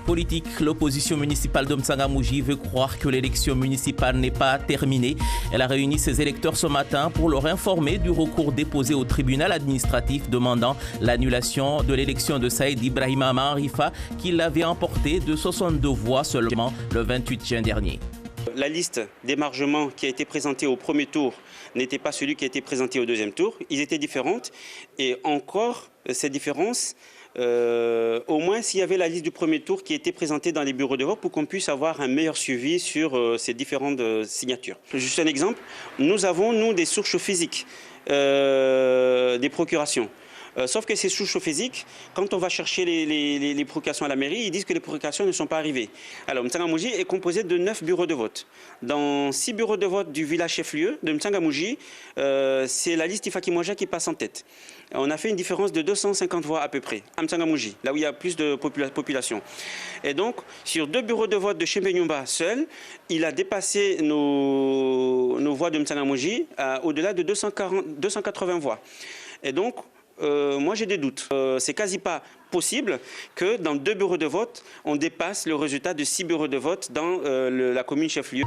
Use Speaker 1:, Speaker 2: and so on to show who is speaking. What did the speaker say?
Speaker 1: Politique, l'opposition municipale de Mtsangamouji veut croire que l'élection municipale n'est pas terminée. Elle a réuni ses électeurs ce matin pour leur informer du recours déposé au tribunal administratif demandant l'annulation de l'élection de Saïd Ibrahima Maharifa qui l'avait emporté de 62 voix seulement le 28 juin dernier.
Speaker 2: La liste d'émargement qui a été présentée au premier tour n'était pas celui qui a été présenté au deuxième tour. Ils étaient différentes et encore ces différences, au moins s'il y avait la liste du premier tour qui était présentée dans les bureaux de vote pour qu'on puisse avoir un meilleur suivi sur ces différentes signatures. Juste un exemple, nous avons, nous, des sources physiques, des procurations. Sauf que ces souches physiques, quand on va chercher les procurations à la mairie, ils disent que les procurations ne sont pas arrivées. Alors, Mtsangamouji est composé de 9 bureaux de vote. Dans 6 bureaux de vote du village chef-lieu de Mtsangamouji, c'est la liste Ifakimoja qui passe en tête. On a fait une différence de 250 voix à peu près, à Mtsangamouji, là où il y a plus de population. Et donc, sur 2 bureaux de vote de Chembenyumba seul, il a dépassé nos voix de Mtsangamouji au-delà de 280 voix. Et donc, moi j'ai des doutes. C'est quasi pas possible que dans 2 bureaux de vote, on dépasse le résultat de 6 bureaux de vote dans la commune chef-lieu.